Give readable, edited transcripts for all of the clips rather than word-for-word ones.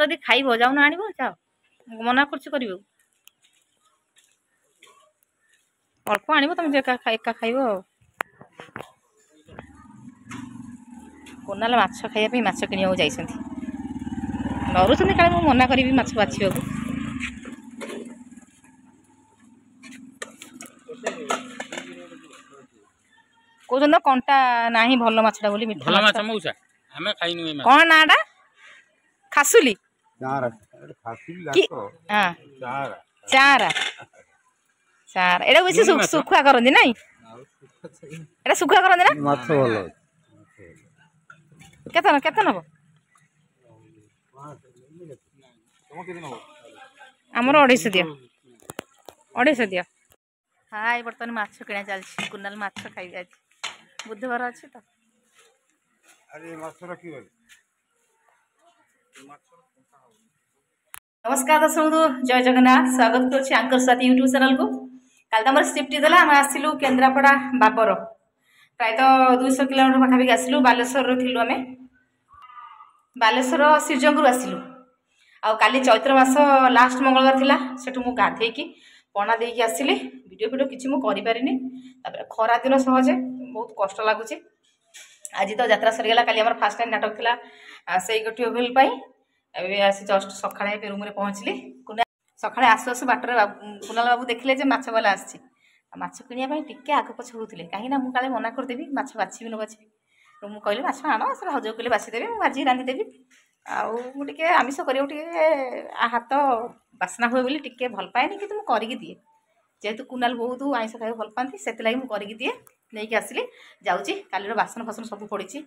ଯଦି ଖାଇବ ଯାଉନ ଆଣିବ ଯାଅ ମନା କରୁଛି କରିବ ଅଳ୍ପ ଆଣିବ ତମେ ଏକା ଖାଇବ ଆଉ କୁନାଲ ମାଛ ଖାଇବା ପାଇଁ ମାଛ କିଣିବାକୁ ଯାଇଛନ୍ତି ଡରୁଛନ୍ତି କାଳେ ମୁଁ ମନା କରିବି ମାଛ ବାଛିବାକୁ କହୁଛନ୍ତି କଣ୍ଟା ନାହିଁ ଭଲ ମାଛଟା ବୋଲି ମିଠା ମାଛ ଆମେ ଖାଇନୁ ଏ ମାଛ କଣ ନାଟା ଖାସୁଲି ଚାରା ଚାରା ଏଇଟା ବେଶୀ ଶୁଖୁଆ କରନ୍ତି ନାଇଁ ଏଇଟା ଶୁଖୁଆ କରନ୍ତି ନା ମାଛ ଭଲ କେତେ ନବ ଆମର 250 ଦିଅ 250 ଦିଅ ହାଇ ବର୍ତ୍ତମାନ ମାଛ କିଣା ଚାଲିଛି କୁନାଲ ମାଛ ଖାଇବି ଆଜି ବୁଧବାର ଅଛି ତ नमस्कार दर्शक बंधु जय जगन्नाथ स्वागत करुच्ची आंकर साथी यूट्यूब चैनल को काल तुम स्ट्रिप्ट देला आम आसलु केन्द्रापड़ा बाबर प्रायतः 200 किलोमीटर पाखापाखि आसलु बालेश्वर थिलु आमे बालेश्वर श्रीजंगुर आसलु आ काली चैत्र मास लास्ट मंगलवार थिला सेठु मु गाधेकी पणा देकी आसिली वीडियो किछि मु करि पारिनी तापर खरा दिन सहजे बहुत कष्ट लागुची आज तो यात्रा सरीगला काली हमर फर्स्ट टाइम नाटक थिला सेई गठी ओभेल पाई अबे आसी जस्ट सखाळे रूम रे पहुँचली सखाळे आसु आसु बाटर कुनाल बाबू देखिले जे माछ वाला आछि माछ किनिया ପାଇଁ ଟିକେ आग पछ होउथिले काहे ना मु काले मना कर देबी माछ बाछी न बाछी तो मु कहले माछ आनो से हजो कले बाछी देबी मु भाजी रांधी देबी आ मु टिके आमिष करियो टिके हाथ बासना होय बोली टिके भल पाएनी कि तुम करिक दिए जेहेतु कुनाल बहुत आइंस खाइ भल पांती सेते लागि मु करिक दिए नै कि आसिली जाउची कालीर बासन फसन सब पड़ीची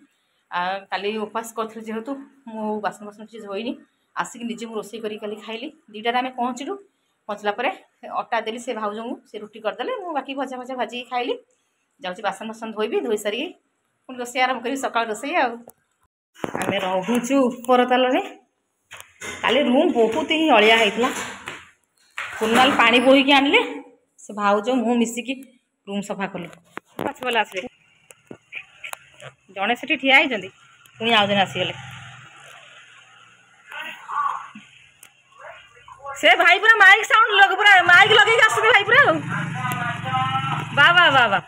काली उपास करथि जेहेतु मु बासन फसन चीज होइनी आसिक निजे मु रोसई करी काली खाइली दीटार आमे पहुँचलु पहुँचला परे अटा देली से भाउजंगु से रुटी कर देले मु बाकी भजा भजा भाजी खाइली जाउची बासन फसन धोइबी धोई सारी पुणी रोसई आरंभ करी सकाळ रोसई आमे रहूचु ऊपर ताल रे काली रूम बहुत ही अलिया हैतला कुनाल पानी बोही के आनले से भाउज मु मिसिकी रूम सफा कलु पाछ वाला आसले जने सेठी ठिया आइजंदी पुणी आउ जने आसी गेले से भाई पूरा माइक साउंड लग पूरा माइक लगे आसते भाई पूरा वाह वाह वाह वाह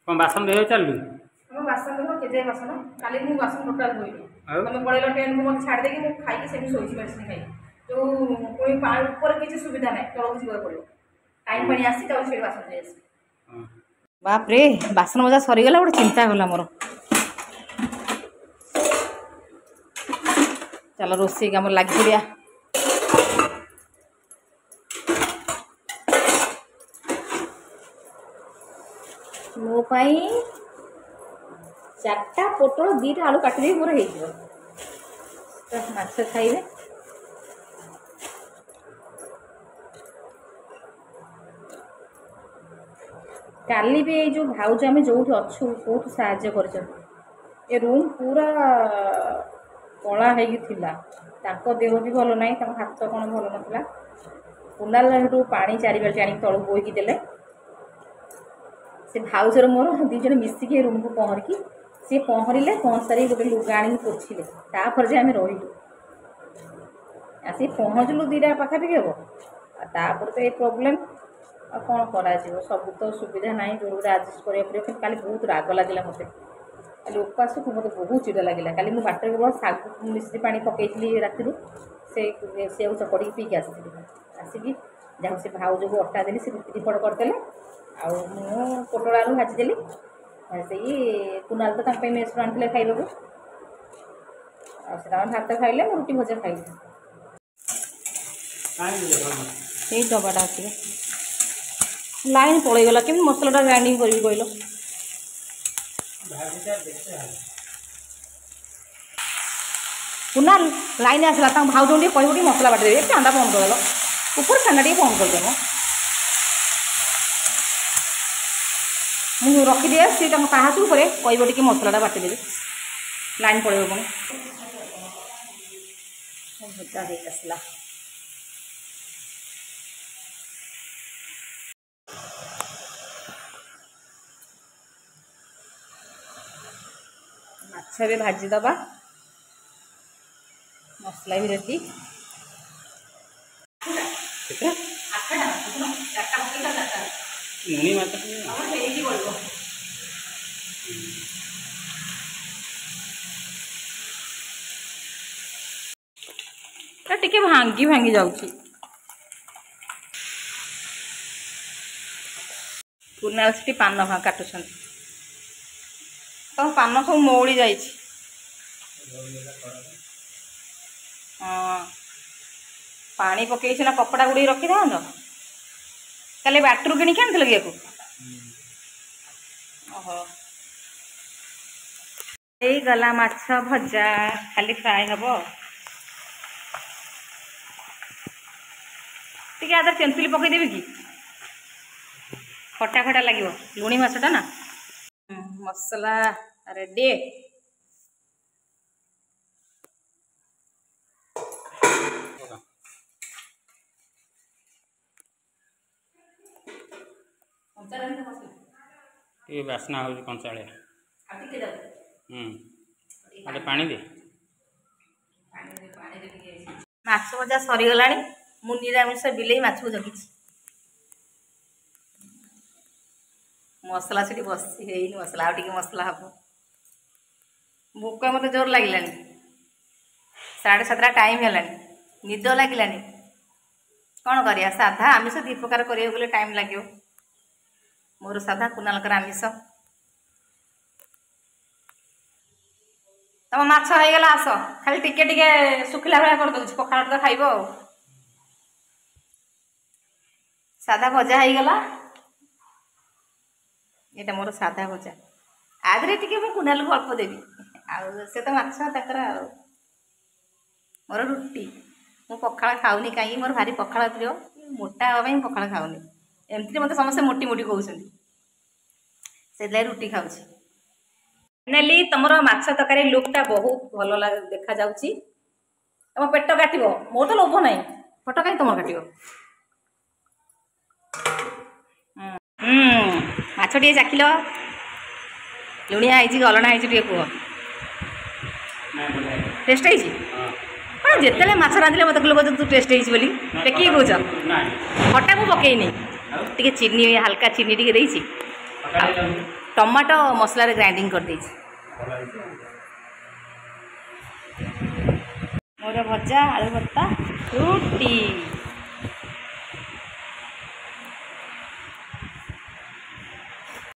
कौन बासन दे चललु मो बासन दे केजे बासन काली मु बासन टोटल होइनी तमे पळेलो ट्रेन को मत छाड़ देकी मु खाई के सेमी सोइची मेडिसिन खाई तो कोई पानी ऊपर किछि सुविधा नै तळो जिबो पड़ो टाइम पानी आसी त छेड़ बासन दे बाप रे बासन मजा सरी गेला बड चिंता गला मोर चलो रोसई काम लागी पड़िया मो पाई 4टा पोटल 2टा आलू काटी दे मोर हेइ जो माछ खाइबे काली भी जो भाउज आमे जोठी अच्छु बहुत साहाय्य करछन ए रूम पूरा कला होगा देह भी भल ना हाथ कौन भल ना कुनाल पानी 4 बाल्टी आनी तलू बोईकी देले से भाउजर मोर दीज मिसिकी रूम को पहरिकी सी पहरिले पहुँचारी गोटे लुगा आनी पोछिले तापर जे आम रही आसी पहुँचलु 2टा पाखापाखि हम तापर तो ये प्रोब्लेम कौन करा सब तो सुविधा ना जो आडजस्ट करा काली बहुत राग लगे मत काली उपास को मतलब बहुत चिड़ा लगे काली मुझे बाटर केवल शाग मिश्री पानी पकई राति से चकड़ी पीक आसिकी जहाँ से भाउज को अटा देली से रुटी फड़ करदे आउ पोटल आलू भाजीदेली भाजी कुनाल तो मेस आनी खाइबा भात खाइले रुटी भजा खाइली डबाटा आस लाइन पलैगला कि मसलाटा ग्राइंडिंग करी कहल कुनाल लाइन आसला भाउज कह मसला बाटे देवे चांदा बंद करदेल ऊपर चांदा टे बंद करदेव मुझे रखिदिए सी पाहाच उपर कह मसलाटा बाटिदेवी लाइन पड़े पुणी भजा हो आसला ମାଛ ଏବେ ଭାଜିଦେବା। ମସଲା ବି ରେଡ଼ି। ଲୁଣି ମାଛ ଟିକେ ଭାଙ୍ଗି ଭାଙ୍ଗି ଯାଉଛି। କୁନାଲ ସେଠି ପାନ କାଟୁଛନ୍ତି। ତ ପାନ ସବୁ ମଉଳି ଯାଇଛି। ହଁ ପାଣି ପକେଇ ସିନା କପଡ଼ା ଗୁଡ଼େଇ ରଖିଥାନ୍ତ। କାଲି ବାଟରୁ କିଣିକି ଆଣିଥିଲ କି ୟାକୁ? ଓହୋ ହେଇଗଲା ମାଛ ଭଜା, ଖାଲି ଫ୍ରାଏ ହବ। ଟିକେ ଆଦର ତେନ୍ତୁଲି ପକେଇଦେବି କି? ଖଟା ଖଟା ଲାଗିବ, ଲୁଣି ମାଛଟା ନା। ମସଲା ରେଡ଼ି। ଟିକେ ବାସ୍ନା ହେଉଛି କଞ୍ଚାଳିଆ। ଆରେ ପାଣି ଦେ। ମାଛ ଭଜା ସରିଗଲାଣି। ମୁଁ ନିରାମିଷ ବିଲେଇ ମାଛକୁ ଜଗିଛି। ମସଲା ସେଠି ବସି ହେଇନି, ମସଲା ଆଉ ଟିକେ ମସଲା ହବ। ଭୋକ ମୋତେ ଜୋର ଲାଗିଲାଣି। 7:30 ଟାଇମ୍ ହେଲାଣି, ନିଦ ଲାଗିଲାଣି। କ'ଣ କରିବା? ସାଧା ଆମିଷ 2 ପ୍ରକାର କରିବାକୁ ଗଲେ ଟାଇମ୍ ଲାଗିବ। ମୋର ସାଧା, କୁନାଲଙ୍କର ଆମିଷ। ତମ ମାଛ ହେଇଗଲା, ଆସ। ଖାଲି ଟିକେ ଟିକେ ଶୁଖିଲା ଭଳିଆ କରିଦେଉଛି, ପଖାଳ ତ ଖାଇବ ଆଉ। ସାଧା ଭଜା ହେଇଗଲା। ଏଇଟା ମୋର ସାଧା ଭଜା। ଆଦେହରେ ଟିକେ ମୁଁ କୁନାଲକୁ ଅଳ୍ପ ଦେବି, ଆଉ ସେ ତ ମାଛ ତାଙ୍କର ଆଉ। ମୋର ରୁଟି। ମୁଁ ପଖାଳ ଖାଉନି, କାହିଁକି? ମୋର ଭାରି ପଖାଳ ପ୍ରିୟ। ମୋଟା ହେବା ପାଇଁ ପଖାଳ ଖାଉନି। ଏମିତିରେ ମୋତେ ସମସ୍ତେ ମୋଟି ମୋଟି କହୁଛନ୍ତି, ସେଥିଲାଗି ରୁଟି ଖାଉଛି। ନେଲି ତମର ମାଛ ତରକାରୀ ଲୁକ୍ଟା ବହୁତ ଭଲ ଦେଖାଯାଉଛି। ତମ ପେଟ କାଟିବ, ମୋର ତ ଲୋଭ ନାହିଁ। ପେଟ କାହିଁ ତମର କାଟିବ? ମାଛ ଟିକେ ଚାଖିଲ, ଲୁଣିଆ ହେଇଛି ଗଲଣା ହେଇଛି, ଟିକେ କୁହ। ଟେଷ୍ଟ ହେଇଛି? କ'ଣ ଯେତେବେଳେ ମାଛ ରାନ୍ଧିଲେ ମୋତେ ଲୋକ ତୁ ଟେଷ୍ଟ ହେଇଛି ବୋଲି ଟେକିକି କହୁଛ? ଖଟା ମୁଁ ପକେଇନି, ଟିକେ ଚିନି, ହାଲକା ଚିନି ଟିକେ ଦେଇଛି। ଟମାଟୋ ମସଲାରେ ଗ୍ରାଇଣ୍ଡିଙ୍ଗ କରିଦେଇଛି। ମୋର ଭଜା, ଆଳୁ ଭର୍ତ୍ତା, ରୁଟି।